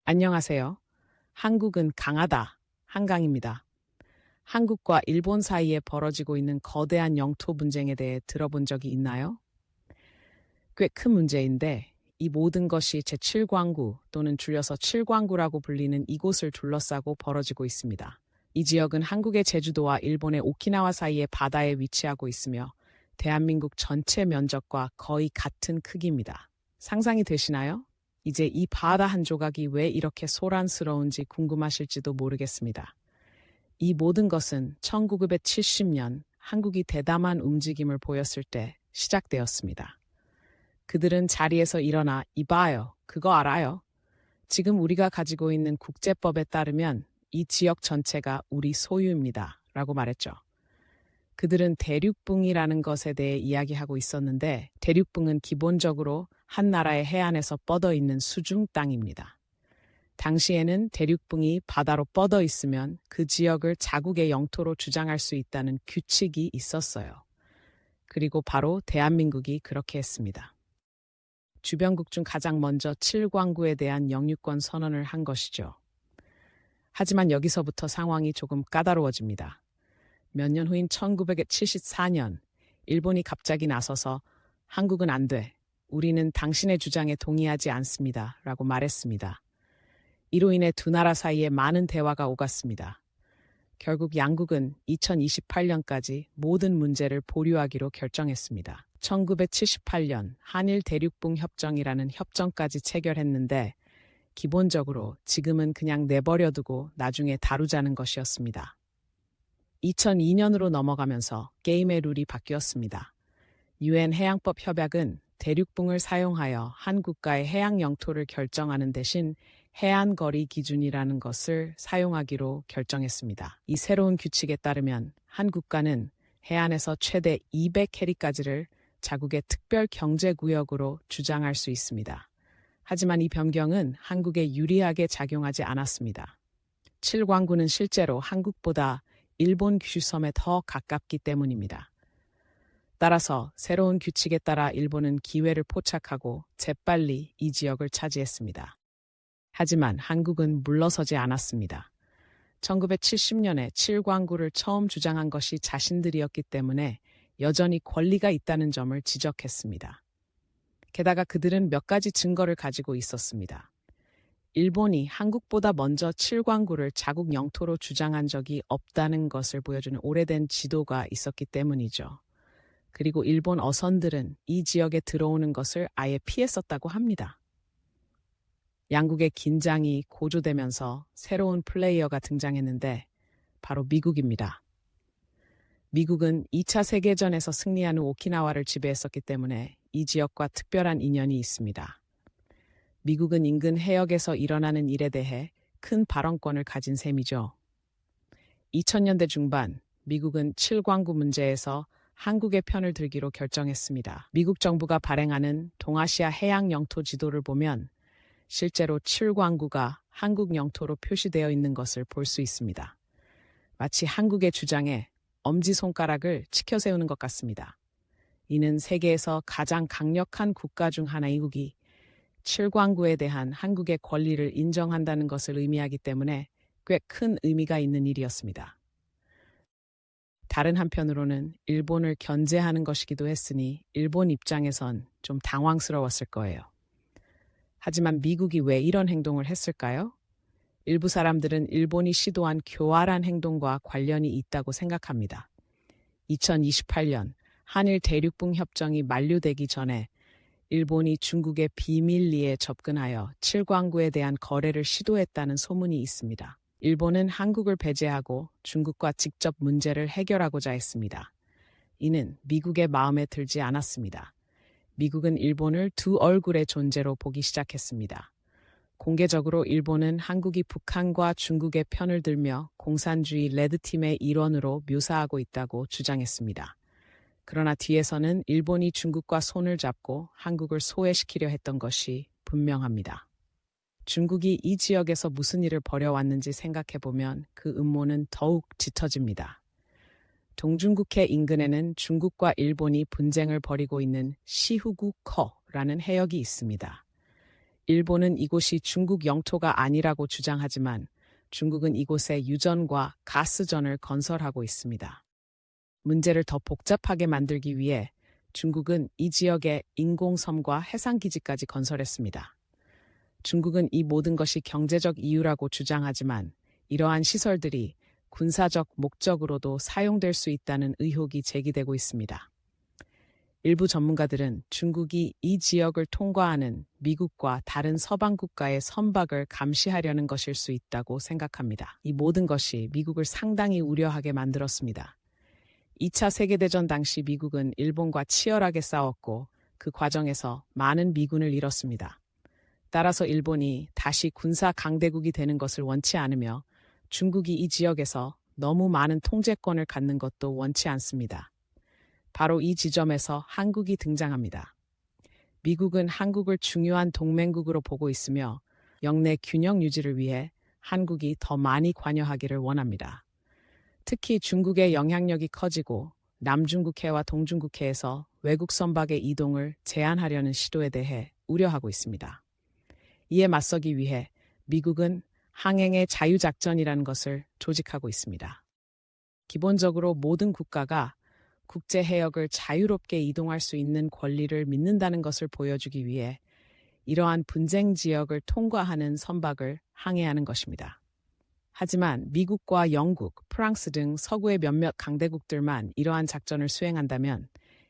안녕하세요. 한국은 강하다. 한강입니다. 한국과 일본 사이에 벌어지고 있는 거대한 영토 분쟁에 대해 들어본 적이 있나요? 꽤 큰 문제인데 이 모든 것이 제7광구 또는 줄여서 7광구라고 불리는 이곳을 둘러싸고 벌어지고 있습니다. 이 지역은 한국의 제주도와 일본의 오키나와 사이의 바다에 위치하고 있으며 대한민국 전체 면적과 거의 같은 크기입니다. 상상이 되시나요? 이제 이 바다 한 조각이 왜 이렇게 소란스러운지 궁금하실지도 모르겠습니다. 이 모든 것은 1970년 한국이 대담한 움직임을 보였을 때 시작되었습니다. 그들은 자리에서 일어나 이봐요. 그거 알아요? 지금 우리가 가지고 있는 국제법에 따르면 이 지역 전체가 우리 소유입니다. 라고 말했죠. 그들은 대륙붕이라는 것에 대해 이야기하고 있었는데 대륙붕은 기본적으로 한 나라의 해안에서 뻗어 있는 수중 땅입니다. 당시에는 대륙붕이 바다로 뻗어 있으면 그 지역을 자국의 영토로 주장할 수 있다는 규칙이 있었어요. 그리고 바로 대한민국이 그렇게 했습니다. 주변국 중 가장 먼저 7광구에 대한 영유권 선언을 한 것이죠. 하지만 여기서부터 상황이 조금 까다로워집니다. 몇 년 후인 1974년, 일본이 갑자기 나서서 한국은 안 돼. 우리는 당신의 주장에 동의하지 않습니다. 라고 말했습니다. 이로 인해 두 나라 사이에 많은 대화가 오갔습니다. 결국 양국은 2028년까지 모든 문제를 보류하기로 결정했습니다. 1978년 한일 대륙붕 협정이라는 협정까지 체결했는데 기본적으로 지금은 그냥 내버려두고 나중에 다루자는 것이었습니다. 2002년으로 넘어가면서 게임의 룰이 바뀌었습니다. 유엔 해양법 협약은 대륙붕을 사용하여 한 국가의 해양 영토를 결정하는 대신 해안거리 기준이라는 것을 사용하기로 결정했습니다. 이 새로운 규칙에 따르면 한 국가는 해안에서 최대 200캐리까지를 자국의 특별 경제구역으로 주장할 수 있습니다. 하지만 이 변경은 한국에 유리하게 작용하지 않았습니다. 7광구는 실제로 한국보다 일본 규슈섬에 더 가깝기 때문입니다. 따라서 새로운 규칙에 따라 일본은 기회를 포착하고 재빨리 이 지역을 차지했습니다. 하지만 한국은 물러서지 않았습니다. 1970년에 7광구를 처음 주장한 것이 자신들이었기 때문에 여전히 권리가 있다는 점을 지적했습니다. 게다가 그들은 몇 가지 증거를 가지고 있었습니다. 일본이 한국보다 먼저 7광구를 자국 영토로 주장한 적이 없다는 것을 보여주는 오래된 지도가 있었기 때문이죠. 그리고 일본 어선들은 이 지역에 들어오는 것을 아예 피했었다고 합니다. 양국의 긴장이 고조되면서 새로운 플레이어가 등장했는데 바로 미국입니다. 미국은 2차 세계전에서 승리한 후 오키나와를 지배했었기 때문에 이 지역과 특별한 인연이 있습니다. 미국은 인근 해역에서 일어나는 일에 대해 큰 발언권을 가진 셈이죠. 2000년대 중반 미국은 7광구 문제에서 한국의 편을 들기로 결정했습니다. 미국 정부가 발행하는 동아시아 해양 영토 지도를 보면 실제로 7광구가 한국 영토로 표시되어 있는 것을 볼 수 있습니다. 마치 한국의 주장에 엄지손가락을 치켜세우는 것 같습니다. 이는 세계에서 가장 강력한 국가 중 하나인 미국이 7광구에 대한 한국의 권리를 인정한다는 것을 의미하기 때문에 꽤 큰 의미가 있는 일이었습니다. 다른 한편으로는 일본을 견제하는 것이기도 했으니 일본 입장에선 좀 당황스러웠을 거예요. 하지만 미국이 왜 이런 행동을 했을까요? 일부 사람들은 일본이 시도한 교활한 행동과 관련이 있다고 생각합니다. 2028년 한일 대륙붕 협정이 만료되기 전에 일본이 중국의 비밀리에 접근하여 7광구에 대한 거래를 시도했다는 소문이 있습니다. 일본은 한국을 배제하고 중국과 직접 문제를 해결하고자 했습니다. 이는 미국의 마음에 들지 않았습니다. 미국은 일본을 두 얼굴의 존재로 보기 시작했습니다. 공개적으로 일본은 한국이 북한과 중국의 편을 들며 공산주의 레드팀의 일원으로 묘사하고 있다고 주장했습니다. 그러나 뒤에서는 일본이 중국과 손을 잡고 한국을 소외시키려 했던 것이 분명합니다. 중국이 이 지역에서 무슨 일을 벌여왔는지 생각해보면 그 음모는 더욱 짙어집니다. 동중국해 인근에는 중국과 일본이 분쟁을 벌이고 있는 시후구커라는 해역이 있습니다. 일본은 이곳이 중국 영토가 아니라고 주장하지만 중국은 이곳에 유전과 가스전을 건설하고 있습니다. 문제를 더 복잡하게 만들기 위해 중국은 이 지역에 인공섬과 해상기지까지 건설했습니다. 중국은 이 모든 것이 경제적 이유라고 주장하지만 이러한 시설들이 군사적 목적으로도 사용될 수 있다는 의혹이 제기되고 있습니다. 일부 전문가들은 중국이 이 지역을 통과하는 미국과 다른 서방 국가의 선박을 감시하려는 것일 수 있다고 생각합니다. 이 모든 것이 미국을 상당히 우려하게 만들었습니다. 2차 세계대전 당시 미국은 일본과 치열하게 싸웠고 그 과정에서 많은 미군을 잃었습니다. 따라서 일본이 다시 군사 강대국이 되는 것을 원치 않으며 중국이 이 지역에서 너무 많은 통제권을 갖는 것도 원치 않습니다. 바로 이 지점에서 한국이 등장합니다. 미국은 한국을 중요한 동맹국으로 보고 있으며 영내 균형 유지를 위해 한국이 더 많이 관여하기를 원합니다. 특히 중국의 영향력이 커지고 남중국해와 동중국해에서 외국 선박의 이동을 제한하려는 시도에 대해 우려하고 있습니다. 이에 맞서기 위해 미국은 항행의 자유작전이라는 것을 조직하고 있습니다. 기본적으로 모든 국가가 국제 해역을 자유롭게 이동할 수 있는 권리를 믿는다는 것을 보여주기 위해 이러한 분쟁 지역을 통과하는 선박을 항해하는 것입니다. 하지만 미국과 영국, 프랑스 등 서구의 몇몇 강대국들만 이러한 작전을 수행한다면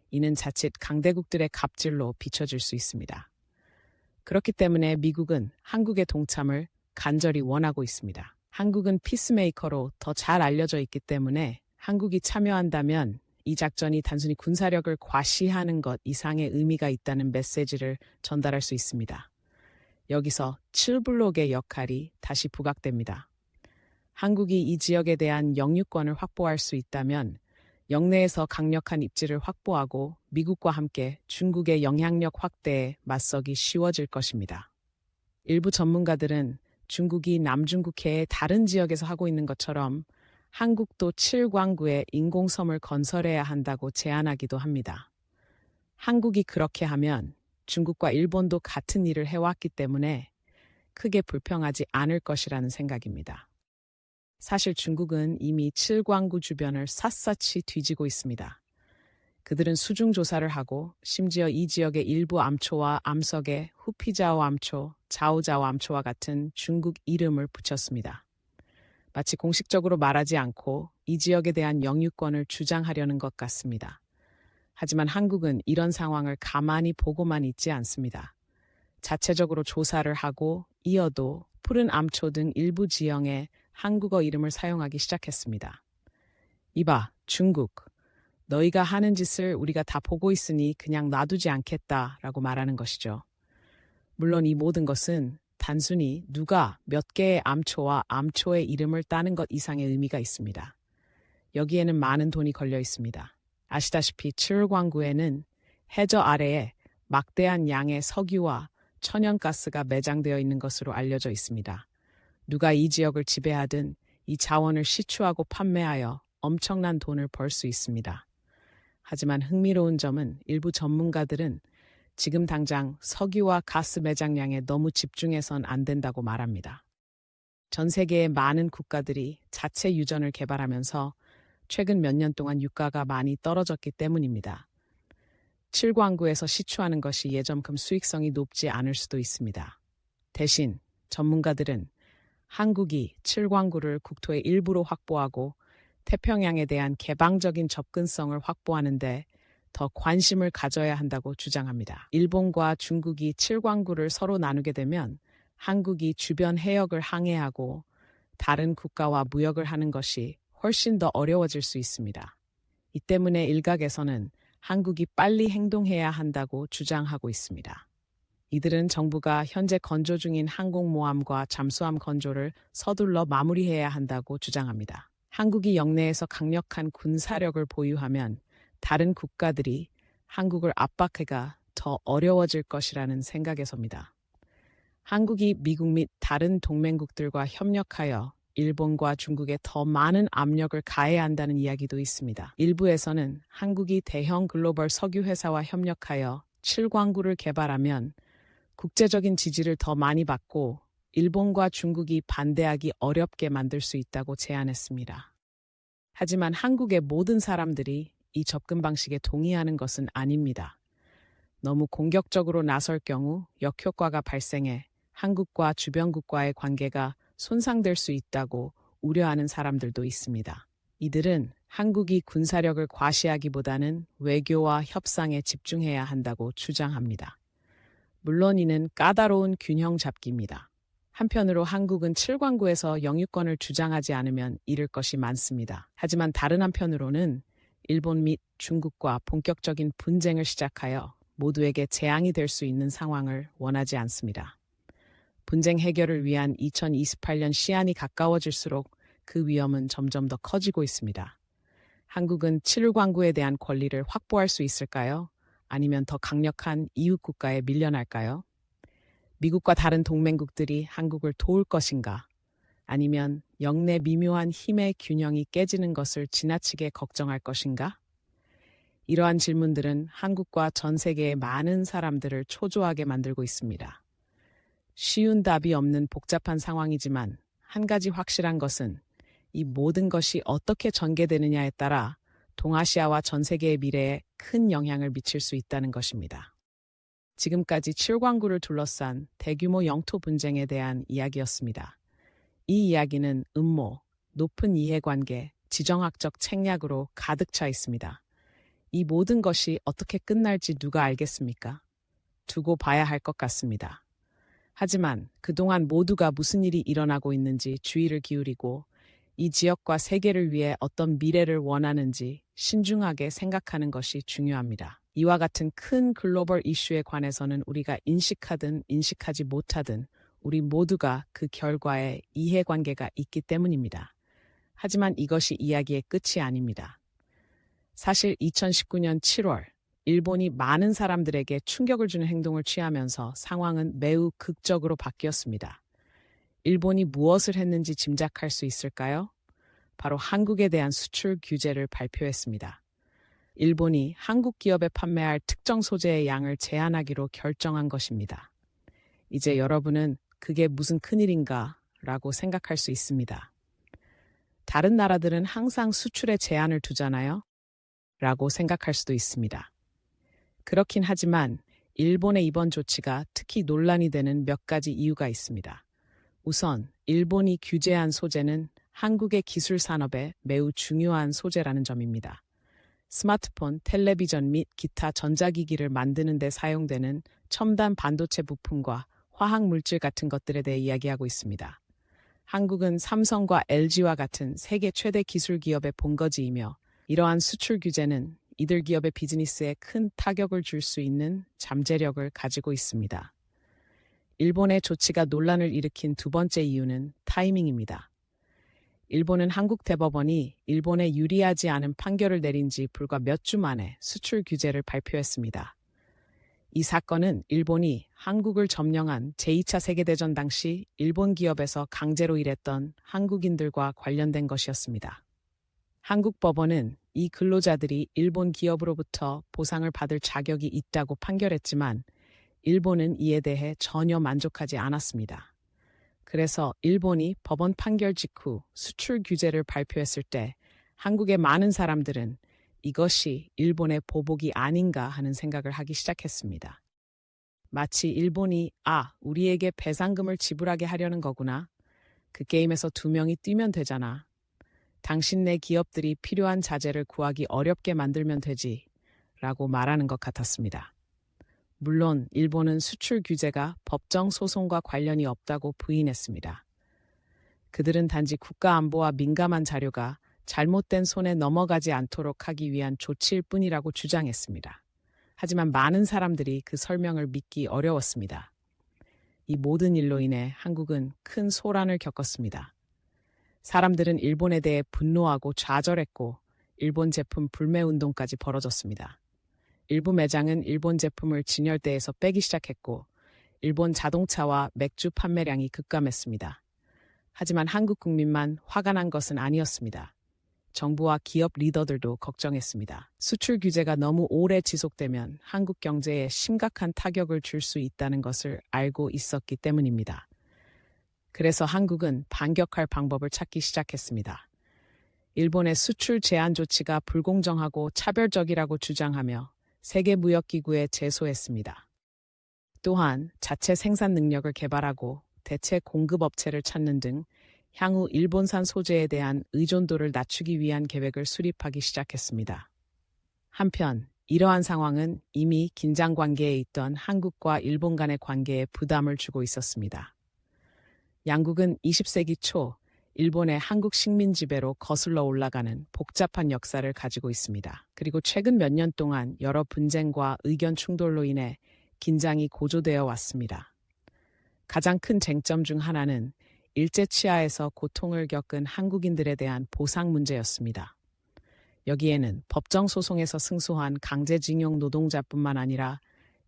이는 자칫 강대국들의 갑질로 비춰질 수 있습니다. 그렇기 때문에 미국은 한국의 동참을 간절히 원하고 있습니다. 한국은 피스메이커로 더 잘 알려져 있기 때문에 한국이 참여한다면 이 작전이 단순히 군사력을 과시하는 것 이상의 의미가 있다는 메시지를 전달할 수 있습니다. 여기서 7블록의 역할이 다시 부각됩니다. 한국이 이 지역에 대한 영유권을 확보할 수 있다면 영내에서 강력한 입지를 확보하고 미국과 함께 중국의 영향력 확대에 맞서기 쉬워질 것입니다. 일부 전문가들은 중국이 남중국해의 다른 지역에서 하고 있는 것처럼 한국도 칠광구에 인공섬을 건설해야 한다고 제안하기도 합니다. 한국이 그렇게 하면 중국과 일본도 같은 일을 해왔기 때문에 크게 불평하지 않을 것이라는 생각입니다. 사실 중국은 이미 칠광구 주변을 샅샅이 뒤지고 있습니다. 그들은 수중 조사를 하고 심지어 이 지역의 일부 암초와 암석에 후피자오 암초, 자오자오 암초와 같은 중국 이름을 붙였습니다. 마치 공식적으로 말하지 않고 이 지역에 대한 영유권을 주장하려는 것 같습니다. 하지만 한국은 이런 상황을 가만히 보고만 있지 않습니다. 자체적으로 조사를 하고 이어도 푸른 암초 등 일부 지형에 한국어 이름을 사용하기 시작했습니다. 이봐, 중국. 너희가 하는 짓을 우리가 다 보고 있으니 그냥 놔두지 않겠다라고 말하는 것이죠. 물론 이 모든 것은 단순히 누가 몇 개의 암초와 암초의 이름을 따는 것 이상의 의미가 있습니다. 여기에는 많은 돈이 걸려 있습니다. 아시다시피 칠광구에는 해저 아래에 막대한 양의 석유와 천연가스가 매장되어 있는 것으로 알려져 있습니다. 누가 이 지역을 지배하든 이 자원을 시추하고 판매하여 엄청난 돈을 벌 수 있습니다. 하지만 흥미로운 점은 일부 전문가들은 지금 당장 석유와 가스 매장량에 너무 집중해선 안 된다고 말합니다. 전 세계의 많은 국가들이 자체 유전을 개발하면서 최근 몇 년 동안 유가가 많이 떨어졌기 때문입니다. 칠광구에서 시추하는 것이 예전큼 수익성이 높지 않을 수도 있습니다. 대신 전문가들은 한국이 칠광구를 국토의 일부로 확보하고 태평양에 대한 개방적인 접근성을 확보하는 데 더 관심을 가져야 한다고 주장합니다. 일본과 중국이 칠광구를 서로 나누게 되면 한국이 주변 해역을 항해하고 다른 국가와 무역을 하는 것이 훨씬 더 어려워질 수 있습니다. 이 때문에 일각에서는 한국이 빨리 행동해야 한다고 주장하고 있습니다. 이들은 정부가 현재 건조 중인 항공모함과 잠수함 건조를 서둘러 마무리해야 한다고 주장합니다. 한국이 영내에서 강력한 군사력을 보유하면 다른 국가들이 한국을 압박해가 더 어려워질 것이라는 생각에서입니다. 한국이 미국 및 다른 동맹국들과 협력하여 일본과 중국에 더 많은 압력을 가해야 한다는 이야기도 있습니다. 일부에서는 한국이 대형 글로벌 석유 회사와 협력하여 칠광구를 개발하면 국제적인 지지를 더 많이 받고 일본과 중국이 반대하기 어렵게 만들 수 있다고 제안했습니다. 하지만 한국의 모든 사람들이 이 접근 방식에 동의하는 것은 아닙니다. 너무 공격적으로 나설 경우 역효과가 발생해 한국과 주변국과의 관계가 손상될 수 있다고 우려하는 사람들도 있습니다. 이들은 한국이 군사력을 과시하기보다는 외교와 협상에 집중해야 한다고 주장합니다. 물론 이는 까다로운 균형 잡기입니다. 한편으로 한국은 7광구에서 영유권을 주장하지 않으면 잃을 것이 많습니다. 하지만 다른 한편으로는 일본 및 중국과 본격적인 분쟁을 시작하여 모두에게 재앙이 될 수 있는 상황을 원하지 않습니다. 분쟁 해결을 위한 2028년 시한이 가까워질수록 그 위험은 점점 더 커지고 있습니다. 한국은 7광구에 대한 권리를 확보할 수 있을까요? 아니면 더 강력한 이웃 국가에 밀려날까요? 미국과 다른 동맹국들이 한국을 도울 것인가? 아니면 영내 미묘한 힘의 균형이 깨지는 것을 지나치게 걱정할 것인가? 이러한 질문들은 한국과 전 세계의 많은 사람들을 초조하게 만들고 있습니다. 쉬운 답이 없는 복잡한 상황이지만 한 가지 확실한 것은 이 모든 것이 어떻게 전개되느냐에 따라 동아시아와 전 세계의 미래에 큰 영향을 미칠 수 있다는 것입니다. 지금까지 7광구를 둘러싼 대규모 영토 분쟁에 대한 이야기였습니다. 이 이야기는 음모, 높은 이해관계, 지정학적 책략으로 가득 차 있습니다. 이 모든 것이 어떻게 끝날지 누가 알겠습니까? 두고 봐야 할 것 같습니다. 하지만 그동안 모두가 무슨 일이 일어나고 있는지 주의를 기울이고 이 지역과 세계를 위해 어떤 미래를 원하는지 신중하게 생각하는 것이 중요합니다. 이와 같은 큰 글로벌 이슈에 관해서는 우리가 인식하든 인식하지 못하든 우리 모두가 그 결과에 이해관계가 있기 때문입니다. 하지만 이것이 이야기의 끝이 아닙니다. 사실 2019년 7월 일본이 많은 사람들에게 충격을 주는 행동을 취하면서 상황은 매우 극적으로 바뀌었습니다. 일본이 무엇을 했는지 짐작할 수 있을까요? 바로 한국에 대한 수출 규제를 발표했습니다. 일본이 한국 기업에 판매할 특정 소재의 양을 제한하기로 결정한 것입니다. 이제 여러분은 그게 무슨 큰일인가 라고 생각할 수 있습니다. 다른 나라들은 항상 수출에 제한을 두잖아요? 라고 생각할 수도 있습니다. 그렇긴 하지만 일본의 이번 조치가 특히 논란이 되는 몇 가지 이유가 있습니다. 우선 일본이 규제한 소재는 한국의 기술 산업에 매우 중요한 소재라는 점입니다. 스마트폰, 텔레비전 및 기타 전자기기를 만드는 데 사용되는 첨단 반도체 부품과 화학물질 같은 것들에 대해 이야기하고 있습니다. 한국은 삼성과 LG와 같은 세계 최대 기술 기업의 본거지이며 이러한 수출 규제는 이들 기업의 비즈니스에 큰 타격을 줄 수 있는 잠재력을 가지고 있습니다. 일본의 조치가 논란을 일으킨 두 번째 이유는 타이밍입니다. 일본은 한국 대법원이 일본에 유리하지 않은 판결을 내린 지 불과 몇 주 만에 수출 규제를 발표했습니다. 이 사건은 일본이 한국을 점령한 제2차 세계대전 당시 일본 기업에서 강제로 일했던 한국인들과 관련된 것이었습니다. 한국 법원은 이 근로자들이 일본 기업으로부터 보상을 받을 자격이 있다고 판결했지만 일본은 이에 대해 전혀 만족하지 않았습니다. 그래서 일본이 법원 판결 직후 수출 규제를 발표했을 때 한국의 많은 사람들은 이것이 일본의 보복이 아닌가 하는 생각을 하기 시작했습니다. 마치 일본이 우리에게 배상금을 지불하게 하려는 거구나. 그 게임에서 두 명이 뛰면 되잖아. 당신네 기업들이 필요한 자재를 구하기 어렵게 만들면 되지. 라고 말하는 것 같았습니다. 물론 일본은 수출 규제가 법정 소송과 관련이 없다고 부인했습니다. 그들은 단지 국가 안보와 민감한 자료가 잘못된 손에 넘어가지 않도록 하기 위한 조치일 뿐이라고 주장했습니다. 하지만 많은 사람들이 그 설명을 믿기 어려웠습니다. 이 모든 일로 인해 한국은 큰 소란을 겪었습니다. 사람들은 일본에 대해 분노하고 좌절했고 일본 제품 불매 운동까지 벌어졌습니다. 일부 매장은 일본 제품을 진열대에서 빼기 시작했고 일본 자동차와 맥주 판매량이 급감했습니다. 하지만 한국 국민만 화가 난 것은 아니었습니다. 정부와 기업 리더들도 걱정했습니다. 수출 규제가 너무 오래 지속되면 한국 경제에 심각한 타격을 줄 수 있다는 것을 알고 있었기 때문입니다. 그래서 한국은 반격할 방법을 찾기 시작했습니다. 일본의 수출 제한 조치가 불공정하고 차별적이라고 주장하며 세계무역기구에 제소했습니다. 또한 자체 생산 능력을 개발하고 대체 공급업체를 찾는 등 향후 일본산 소재에 대한 의존도를 낮추기 위한 계획을 수립하기 시작했습니다. 한편 이러한 상황은 이미 긴장 관계에 있던 한국과 일본 간의 관계에 부담을 주고 있었습니다. 양국은 20세기 초 일본의 한국 식민 지배로 거슬러 올라가는 복잡한 역사를 가지고 있습니다. 그리고 최근 몇 년 동안 여러 분쟁과 의견 충돌로 인해 긴장이 고조되어 왔습니다. 가장 큰 쟁점 중 하나는 일제 치하에서 고통을 겪은 한국인들에 대한 보상 문제였습니다. 여기에는 법정 소송에서 승소한 강제징용 노동자뿐만 아니라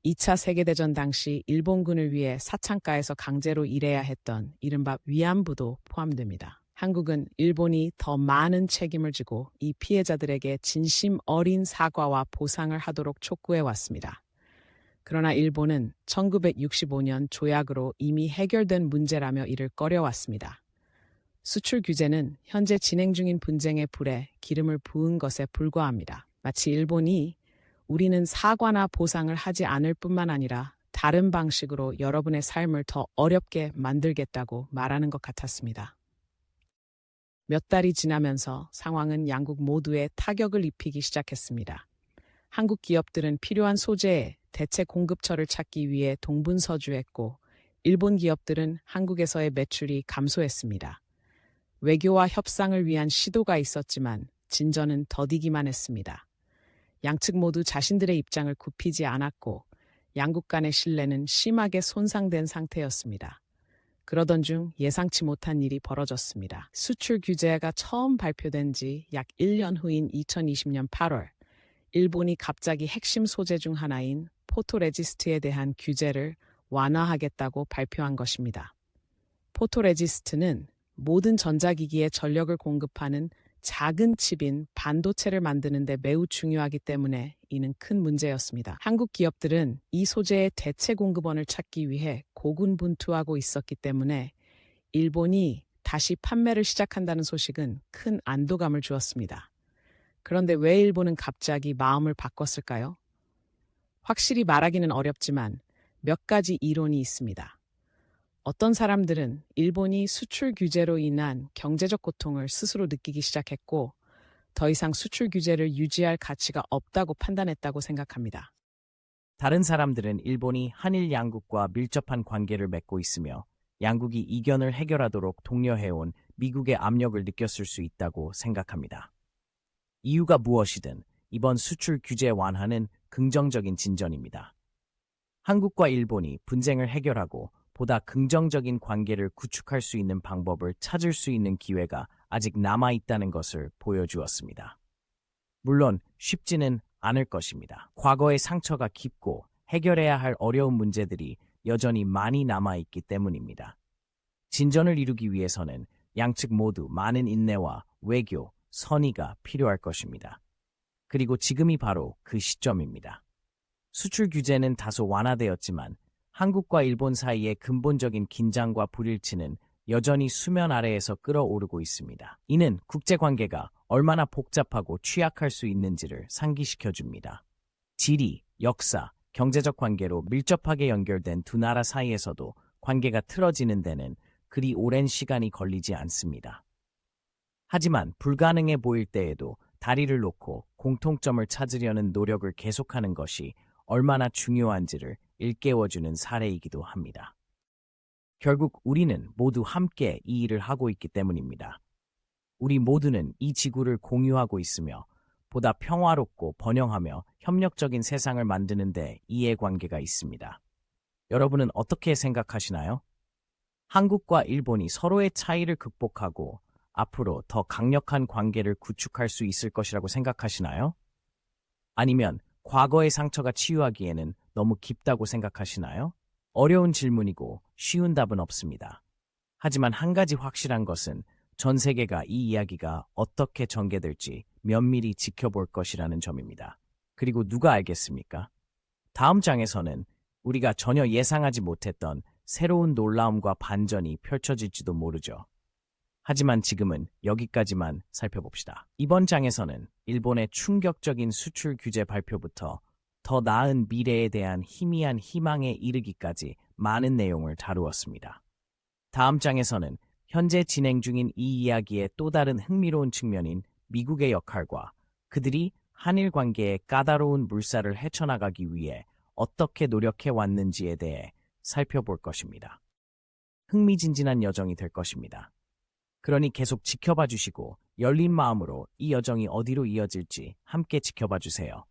2차 세계대전 당시 일본군을 위해 사창가에서 강제로 일해야 했던 이른바 위안부도 포함됩니다. 한국은 일본이 더 많은 책임을 지고 이 피해자들에게 진심 어린 사과와 보상을 하도록 촉구해 왔습니다. 그러나 일본은 1965년 조약으로 이미 해결된 문제라며 이를 꺼려왔습니다. 수출 규제는 현재 진행 중인 분쟁의 불에 기름을 부은 것에 불과합니다. 마치 일본이 우리는 사과나 보상을 하지 않을 뿐만 아니라 다른 방식으로 여러분의 삶을 더 어렵게 만들겠다고 말하는 것 같았습니다. 몇 달이 지나면서 상황은 양국 모두에 타격을 입히기 시작했습니다. 한국 기업들은 필요한 소재에 대체 공급처를 찾기 위해 동분서주했고 일본 기업들은 한국에서의 매출이 감소했습니다. 외교와 협상을 위한 시도가 있었지만 진전은 더디기만 했습니다. 양측 모두 자신들의 입장을 굽히지 않았고 양국 간의 신뢰는 심하게 손상된 상태였습니다. 그러던 중 예상치 못한 일이 벌어졌습니다. 수출 규제가 처음 발표된 지 약 1년 후인 2020년 8월, 일본이 갑자기 핵심 소재 중 하나인 포토레지스트에 대한 규제를 완화하겠다고 발표한 것입니다. 포토레지스트는 모든 전자기기에 전력을 공급하는 작은 칩인 반도체를 만드는 데 매우 중요하기 때문에 이는 큰 문제였습니다. 한국 기업들은 이 소재의 대체 공급원을 찾기 위해 고군분투하고 있었기 때문에 일본이 다시 판매를 시작한다는 소식은 큰 안도감을 주었습니다. 그런데 왜 일본은 갑자기 마음을 바꿨을까요? 확실히 말하기는 어렵지만 몇 가지 이론이 있습니다. 어떤 사람들은 일본이 수출 규제로 인한 경제적 고통을 스스로 느끼기 시작했고 더 이상 수출 규제를 유지할 가치가 없다고 판단했다고 생각합니다. 다른 사람들은 일본이 한일 양국과 밀접한 관계를 맺고 있으며 양국이 이견을 해결하도록 독려해온 미국의 압력을 느꼈을 수 있다고 생각합니다. 이유가 무엇이든 이번 수출 규제 완화는 긍정적인 진전입니다. 한국과 일본이 분쟁을 해결하고 보다 긍정적인 관계를 구축할 수 있는 방법을 찾을 수 있는 기회가 아직 남아있다는 것을 보여주었습니다. 물론 쉽지는 않을 것입니다. 과거의 상처가 깊고 해결해야 할 어려운 문제들이 여전히 많이 남아있기 때문입니다. 진전을 이루기 위해서는 양측 모두 많은 인내와 외교, 선의가 필요할 것입니다. 그리고 지금이 바로 그 시점입니다. 수출 규제는 다소 완화되었지만 한국과 일본 사이의 근본적인 긴장과 불일치는 여전히 수면 아래에서 끓어오르고 있습니다. 이는 국제관계가 얼마나 복잡하고 취약할 수 있는지를 상기시켜줍니다. 지리, 역사, 경제적 관계로 밀접하게 연결된 두 나라 사이에서도 관계가 틀어지는 데는 그리 오랜 시간이 걸리지 않습니다. 하지만 불가능해 보일 때에도 다리를 놓고 공통점을 찾으려는 노력을 계속하는 것이 얼마나 중요한지를 일깨워주는 사례이기도 합니다. 결국 우리는 모두 함께 이 일을 하고 있기 때문입니다. 우리 모두는 이 지구를 공유하고 있으며 보다 평화롭고 번영하며 협력적인 세상을 만드는 데 이해관계가 있습니다. 여러분은 어떻게 생각하시나요? 한국과 일본이 서로의 차이를 극복하고 앞으로 더 강력한 관계를 구축할 수 있을 것이라고 생각하시나요? 아니면 과거의 상처가 치유하기에는 너무 깊다고 생각하시나요? 어려운 질문이고 쉬운 답은 없습니다. 하지만 한 가지 확실한 것은 전 세계가 이 이야기가 어떻게 전개될지 면밀히 지켜볼 것이라는 점입니다. 그리고 누가 알겠습니까? 다음 장에서는 우리가 전혀 예상하지 못했던 새로운 놀라움과 반전이 펼쳐질지도 모르죠. 하지만 지금은 여기까지만 살펴봅시다. 이번 장에서는 일본의 충격적인 수출 규제 발표부터 더 나은 미래에 대한 희미한 희망에 이르기까지 많은 내용을 다루었습니다. 다음 장에서는 현재 진행 중인 이 이야기의 또 다른 흥미로운 측면인 미국의 역할과 그들이 한일 관계의 까다로운 물살을 헤쳐나가기 위해 어떻게 노력해 왔는지에 대해 살펴볼 것입니다. 흥미진진한 여정이 될 것입니다. 그러니 계속 지켜봐 주시고 열린 마음으로 이 여정이 어디로 이어질지 함께 지켜봐 주세요.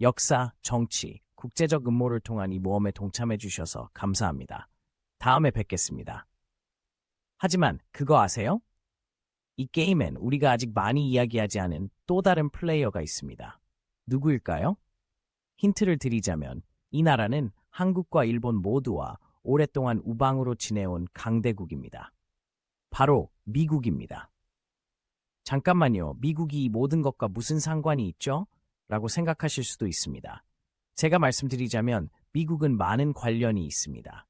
역사, 정치, 국제적 음모를 통한 이 모험에 동참해 주셔서 감사합니다. 다음에 뵙겠습니다. 하지만 그거 아세요? 이 게임엔 우리가 아직 많이 이야기하지 않은 또 다른 플레이어가 있습니다. 누구일까요? 힌트를 드리자면 이 나라는 한국과 일본 모두와 오랫동안 우방으로 지내온 강대국입니다. 바로 미국입니다. 잠깐만요. 미국이 이 모든 것과 무슨 상관이 있죠? 라고 생각하실 수도 있습니다. 제가 말씀드리자면 미국은 많은 관련이 있습니다.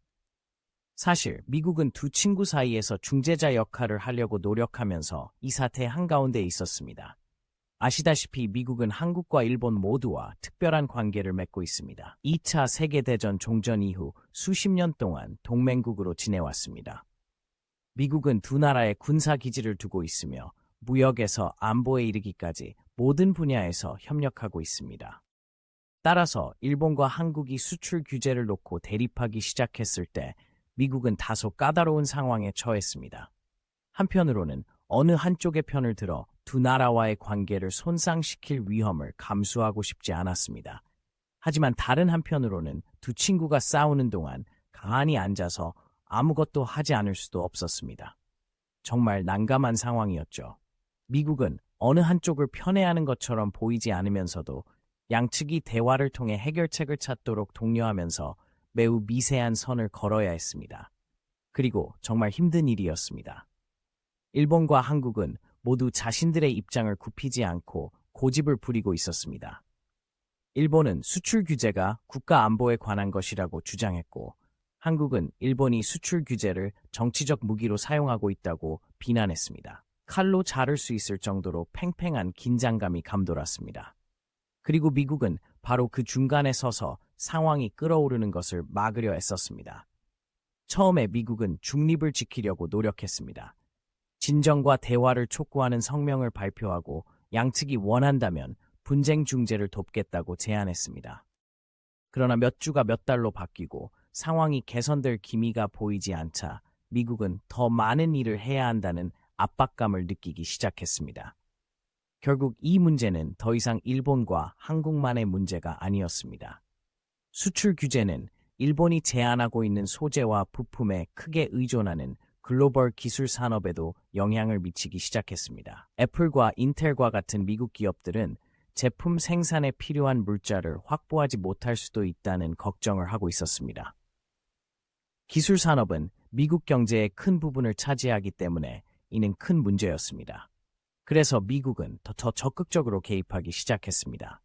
사실 미국은 두 친구 사이에서 중재자 역할을 하려고 노력하면서 이 사태 한가운데 있었습니다. 아시다시피 미국은 한국과 일본 모두와 특별한 관계를 맺고 있습니다. 2차 세계대전 종전 이후 수십 년 동안 동맹국으로 지내왔습니다. 미국은 두 나라의 군사기지를 두고 있으며 무역에서 안보에 이르기까지 모든 분야에서 협력하고 있습니다. 따라서 일본과 한국이 수출 규제를 놓고 대립하기 시작했을 때 미국은 다소 까다로운 상황에 처했습니다. 한편으로는 어느 한쪽의 편을 들어 두 나라와의 관계를 손상시킬 위험을 감수하고 싶지 않았습니다. 하지만 다른 한편으로는 두 친구가 싸우는 동안 가만히 앉아서 아무것도 하지 않을 수도 없었습니다. 정말 난감한 상황이었죠. 미국은 어느 한쪽을 편애하는 것처럼 보이지 않으면서도 양측이 대화를 통해 해결책을 찾도록 독려하면서 매우 미세한 선을 걸어야 했습니다. 그리고 정말 힘든 일이었습니다. 일본과 한국은 모두 자신들의 입장을 굽히지 않고 고집을 부리고 있었습니다. 일본은 수출 규제가 국가 안보에 관한 것이라고 주장했고, 한국은 일본이 수출 규제를 정치적 무기로 사용하고 있다고 비난했습니다. 칼로 자를 수 있을 정도로 팽팽한 긴장감이 감돌았습니다. 그리고 미국은 바로 그 중간에 서서 상황이 끓어오르는 것을 막으려 애썼습니다. 처음에 미국은 중립을 지키려고 노력했습니다. 진정과 대화를 촉구하는 성명을 발표하고 양측이 원한다면 분쟁 중재를 돕겠다고 제안했습니다. 그러나 몇 주가 몇 달로 바뀌고 상황이 개선될 기미가 보이지 않자 미국은 더 많은 일을 해야 한다는 압박감을 느끼기 시작했습니다. 결국 이 문제는 더 이상 일본과 한국만의 문제가 아니었습니다. 수출 규제는 일본이 제한하고 있는 소재와 부품에 크게 의존하는 글로벌 기술 산업에도 영향을 미치기 시작했습니다. 애플과 인텔과 같은 미국 기업들은 제품 생산에 필요한 물자를 확보하지 못할 수도 있다는 걱정을 하고 있었습니다. 기술 산업은 미국 경제의 큰 부분을 차지하기 때문에 이는 큰 문제였습니다. 그래서 미국은 더 적극적으로 개입하기 시작했습니다.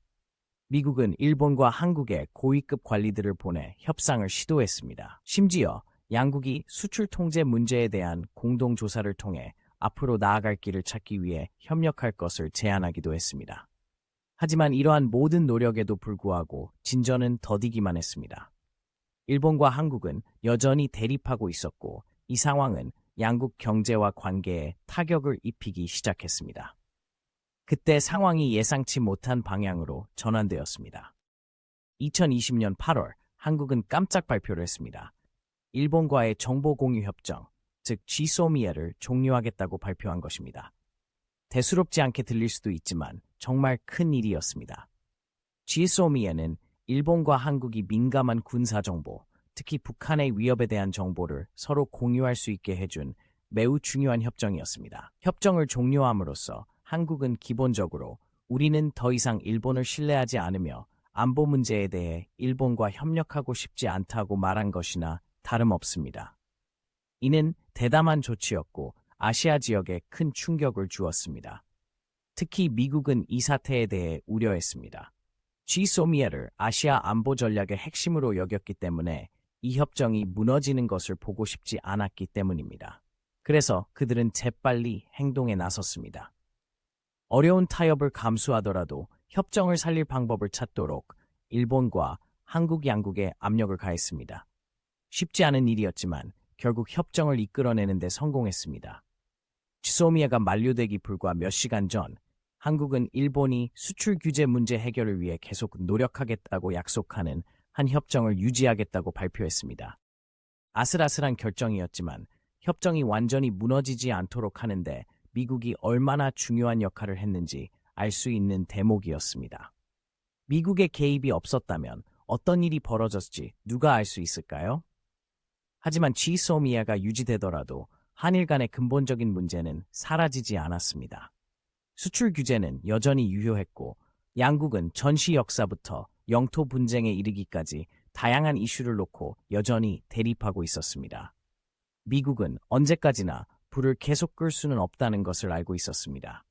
미국은 일본과 한국의 고위급 관리들을 보내 협상을 시도했습니다. 심지어 양국이 수출 통제 문제에 대한 공동조사를 통해 앞으로 나아갈 길을 찾기 위해 협력할 것을 제안하기도 했습니다. 하지만 이러한 모든 노력에도 불구하고 진전은 더디기만 했습니다. 일본과 한국은 여전히 대립하고 있었고 이 상황은 양국 경제와 관계에 타격을 입히기 시작했습니다. 그때 상황이 예상치 못한 방향으로 전환되었습니다. 2020년 8월 한국은 깜짝 발표를 했습니다. 일본과의 정보공유협정, 즉 GSOMIA를 종료하겠다고 발표한 것입니다. 대수롭지 않게 들릴 수도 있지만 정말 큰 일이었습니다. GSOMIA는 일본과 한국이 민감한 군사정보, 특히 북한의 위협에 대한 정보를 서로 공유할 수 있게 해준 매우 중요한 협정이었습니다. 협정을 종료함으로써 한국은 기본적으로 우리는 더 이상 일본을 신뢰하지 않으며 안보 문제에 대해 일본과 협력하고 싶지 않다고 말한 것이나 다름없습니다. 이는 대담한 조치였고 아시아 지역에 큰 충격을 주었습니다. 특히 미국은 이 사태에 대해 우려했습니다. GSOMIA를 아시아 안보 전략의 핵심으로 여겼기 때문에 이 협정이 무너지는 것을 보고 싶지 않았기 때문입니다. 그래서 그들은 재빨리 행동에 나섰습니다. 어려운 타협을 감수하더라도 협정을 살릴 방법을 찾도록 일본과 한국 양국에 압력을 가했습니다. 쉽지 않은 일이었지만 결국 협정을 이끌어내는 데 성공했습니다. GSOMIA가 만료되기 불과 몇 시간 전, 한국은 일본이 수출 규제 문제 해결을 위해 계속 노력하겠다고 약속하는 한 협정을 유지하겠다고 발표했습니다. 아슬아슬한 결정이었지만 협정이 완전히 무너지지 않도록 하는데 미국이 얼마나 중요한 역할을 했는지 알 수 있는 대목이었습니다. 미국의 개입이 없었다면 어떤 일이 벌어졌지 누가 알 수 있을까요? 하지만 GSOMIA가 유지되더라도 한일 간의 근본적인 문제는 사라지지 않았습니다. 수출 규제는 여전히 유효했고 양국은 전시 역사부터 영토 분쟁에 이르기까지 다양한 이슈를 놓고 여전히 대립하고 있었습니다. 미국은 언제까지나 불을 계속 끌 수는 없다는 것을 알고 있었습니다.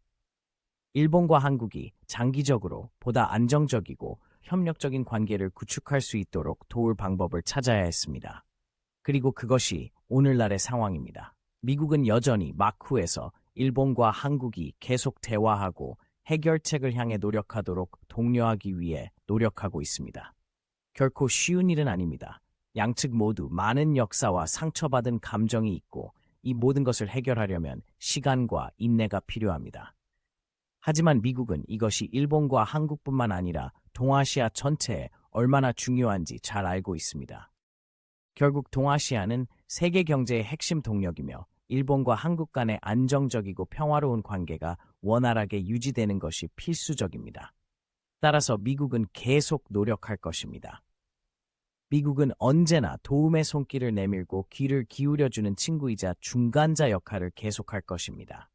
일본과 한국이 장기적으로 보다 안정적이고 협력적인 관계를 구축할 수 있도록 도울 방법을 찾아야 했습니다. 그리고 그것이 오늘날의 상황입니다. 미국은 여전히 마쿠에서 일본과 한국이 계속 대화하고 해결책을 향해 노력하도록 독려하기 위해 노력하고 있습니다. 결코 쉬운 일은 아닙니다. 양측 모두 많은 역사와 상처받은 감정이 있고 이 모든 것을 해결하려면 시간과 인내가 필요합니다. 하지만 미국은 이것이 일본과 한국뿐만 아니라 동아시아 전체에 얼마나 중요한지 잘 알고 있습니다. 결국 동아시아는 세계 경제의 핵심 동력이며 일본과 한국 간의 안정적이고 평화로운 관계가 원활하게 유지되는 것이 필수적입니다. 따라서 미국은 계속 노력할 것입니다. 미국은 언제나 도움의 손길을 내밀고 귀를 기울여주는 친구이자 중간자 역할을 계속할 것입니다.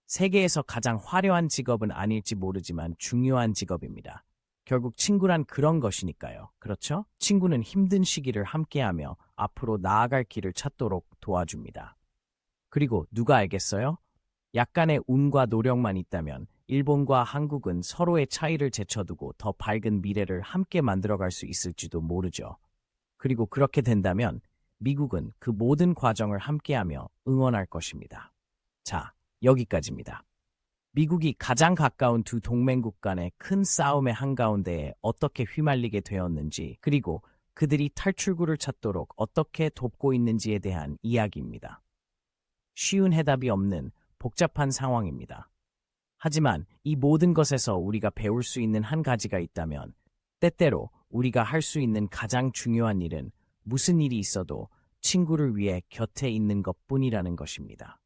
세계에서 가장 화려한 직업은 아닐지 모르지만 중요한 직업입니다. 결국 친구란 그런 것이니까요. 그렇죠? 친구는 힘든 시기를 함께하며 앞으로 나아갈 길을 찾도록 도와줍니다. 그리고 누가 알겠어요? 약간의 운과 노력만 있다면 일본과 한국은 서로의 차이를 제쳐두고 더 밝은 미래를 함께 만들어갈 수 있을지도 모르죠. 그리고 그렇게 된다면 미국은 그 모든 과정을 함께하며 응원할 것입니다. 자, 여기까지입니다. 미국이 가장 가까운 두 동맹국 간의 큰 싸움의 한가운데에 어떻게 휘말리게 되었는지, 그리고 그들이 탈출구를 찾도록 어떻게 돕고 있는지에 대한 이야기입니다. 쉬운 해답이 없는 복잡한 상황입니다. 하지만 이 모든 것에서 우리가 배울 수 있는 한 가지가 있다면, 때때로 우리가 할 수 있는 가장 중요한 일은 무슨 일이 있어도 친구를 위해 곁에 있는 것뿐이라는 것입니다.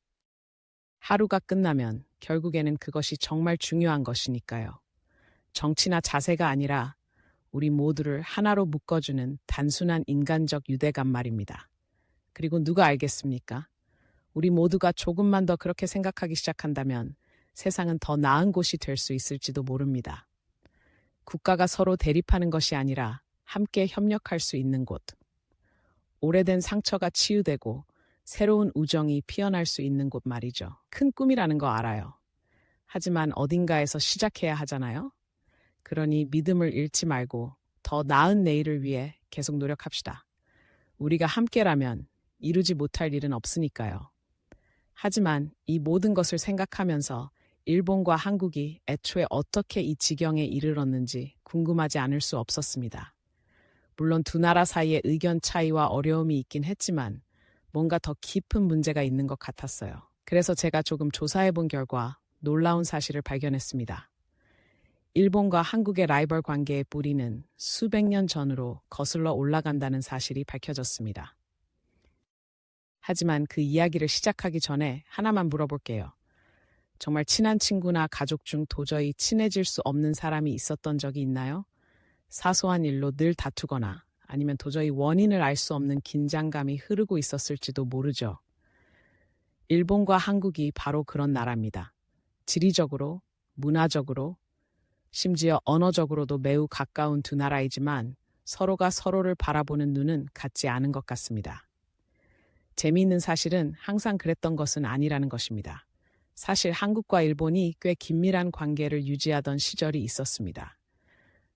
하루가 끝나면 결국에는 그것이 정말 중요한 것이니까요. 정치나 자세가 아니라 우리 모두를 하나로 묶어주는 단순한 인간적 유대감 말입니다. 그리고 누가 알겠습니까? 우리 모두가 조금만 더 그렇게 생각하기 시작한다면 세상은 더 나은 곳이 될 수 있을지도 모릅니다. 국가가 서로 대립하는 것이 아니라 함께 협력할 수 있는 곳. 오래된 상처가 치유되고 새로운 우정이 피어날 수 있는 곳 말이죠. 큰 꿈이라는 거 알아요. 하지만 어딘가에서 시작해야 하잖아요. 그러니 믿음을 잃지 말고 더 나은 내일을 위해 계속 노력합시다. 우리가 함께라면 이루지 못할 일은 없으니까요. 하지만 이 모든 것을 생각하면서 일본과 한국이 애초에 어떻게 이 지경에 이르렀는지 궁금하지 않을 수 없었습니다. 물론 두 나라 사이에 의견 차이와 어려움이 있긴 했지만 뭔가 더 깊은 문제가 있는 것 같았어요. 그래서 제가 조금 조사해 본 결과 놀라운 사실을 발견했습니다. 일본과 한국의 라이벌 관계의 뿌리는 수백 년 전으로 거슬러 올라간다는 사실이 밝혀졌습니다. 하지만 그 이야기를 시작하기 전에 하나만 물어볼게요. 정말 친한 친구나 가족 중 도저히 친해질 수 없는 사람이 있었던 적이 있나요? 사소한 일로 늘 다투거나 아니면 도저히 원인을 알 수 없는 긴장감이 흐르고 있었을지도 모르죠. 일본과 한국이 바로 그런 나라입니다. 지리적으로, 문화적으로, 심지어 언어적으로도 매우 가까운 두 나라이지만 서로가 서로를 바라보는 눈은 같지 않은 것 같습니다. 재미있는 사실은 항상 그랬던 것은 아니라는 것입니다. 사실 한국과 일본이 꽤 긴밀한 관계를 유지하던 시절이 있었습니다.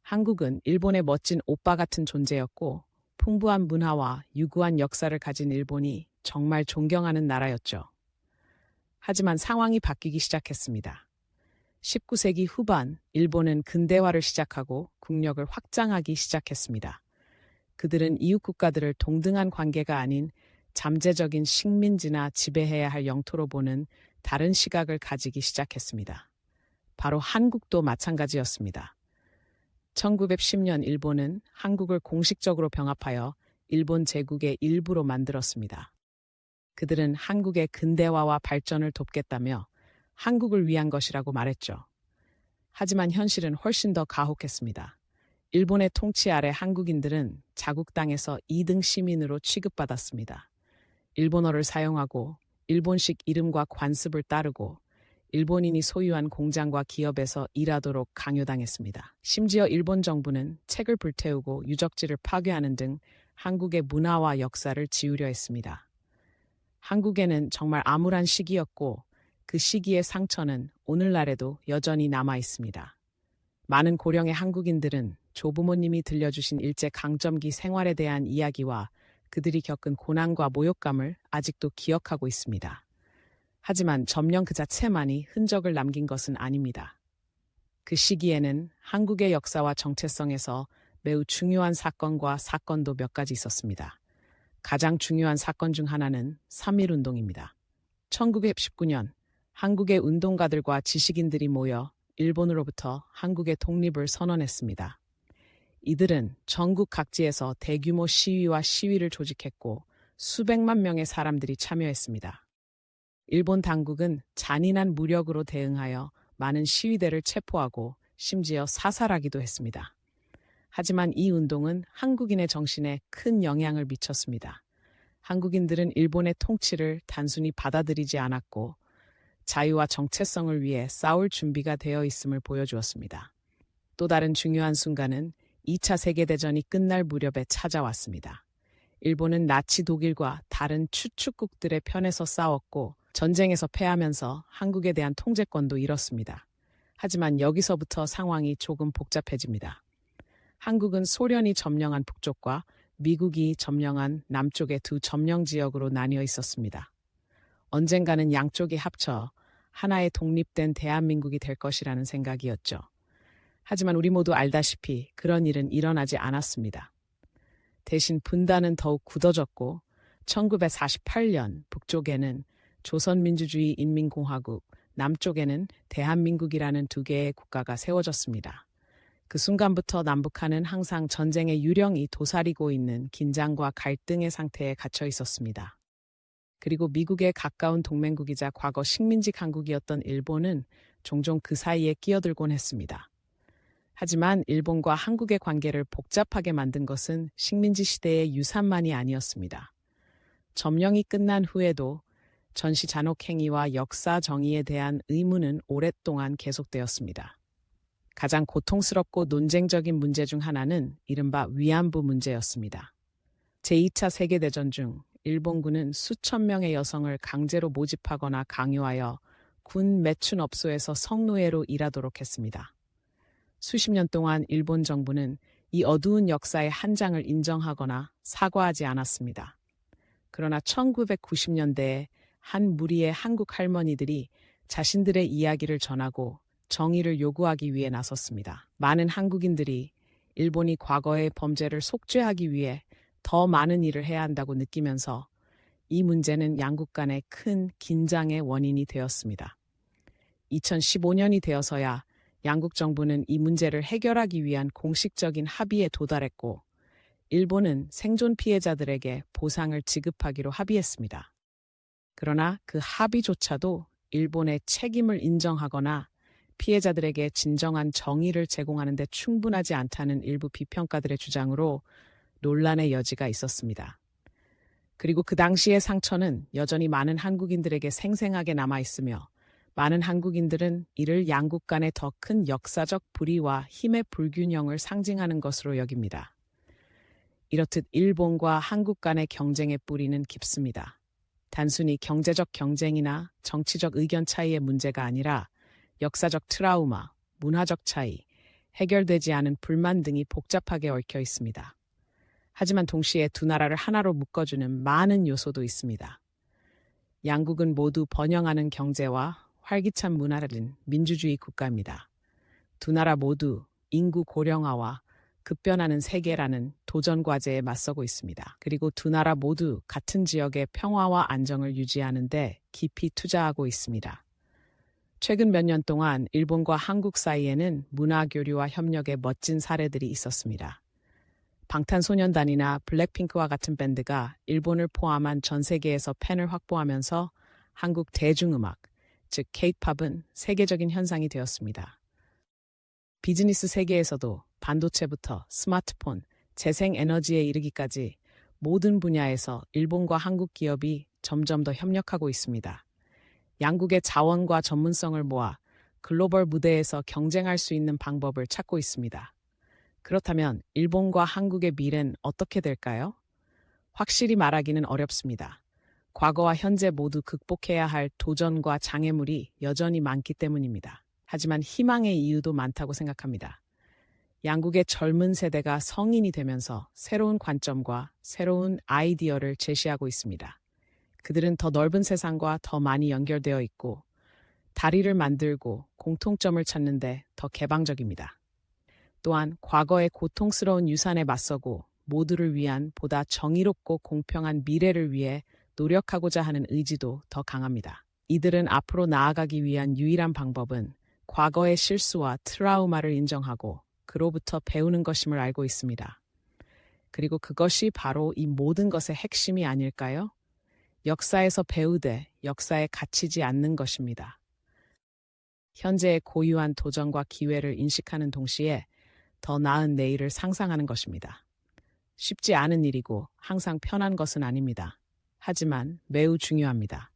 한국은 일본의 멋진 오빠 같은 존재였고 풍부한 문화와 유구한 역사를 가진 일본이 정말 존경하는 나라였죠. 하지만 상황이 바뀌기 시작했습니다. 19세기 후반 일본은 근대화를 시작하고 국력을 확장하기 시작했습니다. 그들은 이웃 국가들을 동등한 관계가 아닌 잠재적인 식민지나 지배해야 할 영토로 보는 다른 시각을 가지기 시작했습니다. 바로 한국도 마찬가지였습니다. 1910년 일본은 한국을 공식적으로 병합하여 일본 제국의 일부로 만들었습니다. 그들은 한국의 근대화와 발전을 돕겠다며 한국을 위한 것이라고 말했죠. 하지만 현실은 훨씬 더 가혹했습니다. 일본의 통치 아래 한국인들은 자국 땅에서 2등 시민으로 취급받았습니다. 일본어를 사용하고 일본식 이름과 관습을 따르고 일본인이 소유한 공장과 기업에서 일하도록 강요당했습니다. 심지어 일본 정부는 책을 불태우고 유적지를 파괴하는 등 한국의 문화와 역사를 지우려 했습니다. 한국에는 정말 암울한 시기였고 그 시기의 상처는 오늘날에도 여전히 남아 있습니다. 많은 고령의 한국인들은 조부모님이 들려주신 일제강점기 생활에 대한 이야기와 그들이 겪은 고난과 모욕감을 아직도 기억하고 있습니다. 하지만 점령 그 자체만이 흔적을 남긴 것은 아닙니다. 그 시기에는 한국의 역사와 정체성에서 매우 중요한 사건도 몇 가지 있었습니다. 가장 중요한 사건 중 하나는 3.1운동입니다. 1919년 한국의 운동가들과 지식인들이 모여 일본으로부터 한국의 독립을 선언했습니다. 이들은 전국 각지에서 대규모 시위와 시위를 조직했고 수백만 명의 사람들이 참여했습니다. 일본 당국은 잔인한 무력으로 대응하여 많은 시위대를 체포하고 심지어 사살하기도 했습니다. 하지만 이 운동은 한국인의 정신에 큰 영향을 미쳤습니다. 한국인들은 일본의 통치를 단순히 받아들이지 않았고 자유와 정체성을 위해 싸울 준비가 되어 있음을 보여주었습니다. 또 다른 중요한 순간은 2차 세계대전이 끝날 무렵에 찾아왔습니다. 일본은 나치 독일과 다른 추축국들의 편에서 싸웠고 전쟁에서 패하면서 한국에 대한 통제권도 잃었습니다. 하지만 여기서부터 상황이 조금 복잡해집니다. 한국은 소련이 점령한 북쪽과 미국이 점령한 남쪽의 두 점령 지역으로 나뉘어 있었습니다. 언젠가는 양쪽이 합쳐 하나의 독립된 대한민국이 될 것이라는 생각이었죠. 하지만 우리 모두 알다시피 그런 일은 일어나지 않았습니다. 대신 분단은 더욱 굳어졌고 1948년 북쪽에는 조선민주주의인민공화국, 남쪽에는 대한민국이라는 두 개의 국가가 세워졌습니다. 그 순간부터 남북한은 항상 전쟁의 유령이 도사리고 있는 긴장과 갈등의 상태에 갇혀 있었습니다. 그리고 미국의 가까운 동맹국이자 과거 식민지 강국이었던 일본은 종종 그 사이에 끼어들곤 했습니다. 하지만 일본과 한국의 관계를 복잡하게 만든 것은 식민지 시대의 유산만이 아니었습니다. 점령이 끝난 후에도 전시 잔혹 행위와 역사 정의에 대한 의문은 오랫동안 계속되었습니다. 가장 고통스럽고 논쟁적인 문제 중 하나는 이른바 위안부 문제였습니다. 제2차 세계대전 중 일본군은 수천 명의 여성을 강제로 모집하거나 강요하여 군 매춘업소에서 성노예로 일하도록 했습니다. 수십 년 동안 일본 정부는 이 어두운 역사의 한 장을 인정하거나 사과하지 않았습니다. 그러나 1990년대에 한 무리의 한국 할머니들이 자신들의 이야기를 전하고 정의를 요구하기 위해 나섰습니다. 많은 한국인들이 일본이 과거의 범죄를 속죄하기 위해 더 많은 일을 해야 한다고 느끼면서 이 문제는 양국 간의 큰 긴장의 원인이 되었습니다. 2015년이 되어서야 양국 정부는 이 문제를 해결하기 위한 공식적인 합의에 도달했고 일본은 생존 피해자들에게 보상을 지급하기로 합의했습니다. 그러나 그 합의조차도 일본의 책임을 인정하거나 피해자들에게 진정한 정의를 제공하는 데 충분하지 않다는 일부 비평가들의 주장으로 논란의 여지가 있었습니다. 그리고 그 당시의 상처는 여전히 많은 한국인들에게 생생하게 남아있으며 많은 한국인들은 이를 양국 간의 더 큰 역사적 불의와 힘의 불균형을 상징하는 것으로 여깁니다. 이렇듯 일본과 한국 간의 경쟁의 뿌리는 깊습니다. 단순히 경제적 경쟁이나 정치적 의견 차이의 문제가 아니라 역사적 트라우마, 문화적 차이, 해결되지 않은 불만 등이 복잡하게 얽혀 있습니다. 하지만 동시에 두 나라를 하나로 묶어주는 많은 요소도 있습니다. 양국은 모두 번영하는 경제와 활기찬 문화를 가진 민주주의 국가입니다. 두 나라 모두 인구 고령화와 급변하는 세계라는 도전 과제에 맞서고 있습니다. 그리고 두 나라 모두 같은 지역의 평화와 안정을 유지하는 데 깊이 투자하고 있습니다. 최근 몇 년 동안 일본과 한국 사이에는 문화 교류와 협력의 멋진 사례들이 있었습니다. 방탄소년단이나 블랙핑크와 같은 밴드가 일본을 포함한 전 세계에서 팬을 확보하면서 한국 대중음악, 즉 K-팝은 세계적인 현상이 되었습니다. 비즈니스 세계에서도 반도체부터 스마트폰, 재생에너지에 이르기까지 모든 분야에서 일본과 한국 기업이 점점 더 협력하고 있습니다. 양국의 자원과 전문성을 모아 글로벌 무대에서 경쟁할 수 있는 방법을 찾고 있습니다. 그렇다면 일본과 한국의 미래는 어떻게 될까요? 확실히 말하기는 어렵습니다. 과거와 현재 모두 극복해야 할 도전과 장애물이 여전히 많기 때문입니다. 하지만 희망의 이유도 많다고 생각합니다. 양국의 젊은 세대가 성인이 되면서 새로운 관점과 새로운 아이디어를 제시하고 있습니다. 그들은 더 넓은 세상과 더 많이 연결되어 있고 다리를 만들고 공통점을 찾는데 더 개방적입니다. 또한 과거의 고통스러운 유산에 맞서고 모두를 위한 보다 정의롭고 공평한 미래를 위해 노력하고자 하는 의지도 더 강합니다. 이들은 앞으로 나아가기 위한 유일한 방법은 과거의 실수와 트라우마를 인정하고 그로부터 배우는 것임을 알고 있습니다. 그리고 그것이 바로 이 모든 것의 핵심이 아닐까요? 역사에서 배우되 역사에 갇히지 않는 것입니다. 현재의 고유한 도전과 기회를 인식하는 동시에 더 나은 내일을 상상하는 것입니다. 쉽지 않은 일이고 항상 편한 것은 아닙니다. 하지만 매우 중요합니다.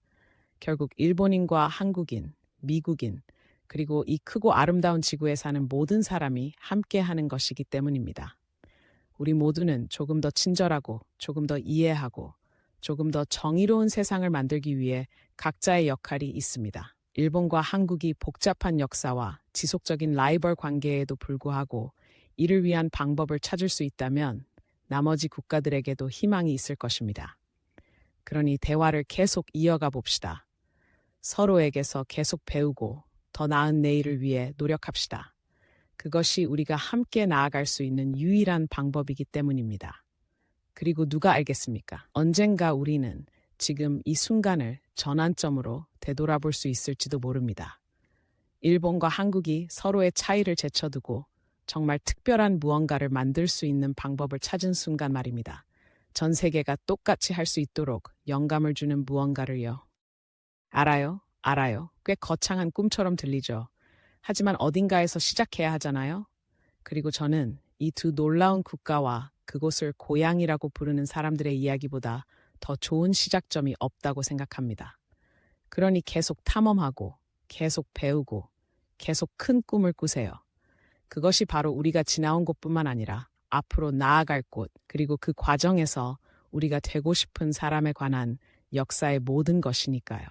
결국 일본인과 한국인, 미국인, 그리고 이 크고 아름다운 지구에 사는 모든 사람이 함께하는 것이기 때문입니다. 우리 모두는 조금 더 친절하고 조금 더 이해하고 조금 더 정의로운 세상을 만들기 위해 각자의 역할이 있습니다. 일본과 한국이 복잡한 역사와 지속적인 라이벌 관계에도 불구하고 이를 위한 방법을 찾을 수 있다면 나머지 국가들에게도 희망이 있을 것입니다. 그러니 대화를 계속 이어가 봅시다. 서로에게서 계속 배우고 더 나은 내일을 위해 노력합시다. 그것이 우리가 함께 나아갈 수 있는 유일한 방법이기 때문입니다. 그리고 누가 알겠습니까? 언젠가 우리는 지금 이 순간을 전환점으로 되돌아볼 수 있을지도 모릅니다. 일본과 한국이 서로의 차이를 제쳐두고 정말 특별한 무언가를 만들 수 있는 방법을 찾은 순간 말입니다. 전 세계가 똑같이 할 수 있도록 영감을 주는 무언가를요. 알아요. 꽤 거창한 꿈처럼 들리죠. 하지만 어딘가에서 시작해야 하잖아요. 그리고 저는 이 두 놀라운 국가와 그곳을 고향이라고 부르는 사람들의 이야기보다 더 좋은 시작점이 없다고 생각합니다. 그러니 계속 탐험하고, 계속 배우고, 계속 큰 꿈을 꾸세요. 그것이 바로 우리가 지나온 곳뿐만 아니라 앞으로 나아갈 곳, 그리고 그 과정에서 우리가 되고 싶은 사람에 관한 역사의 모든 것이니까요.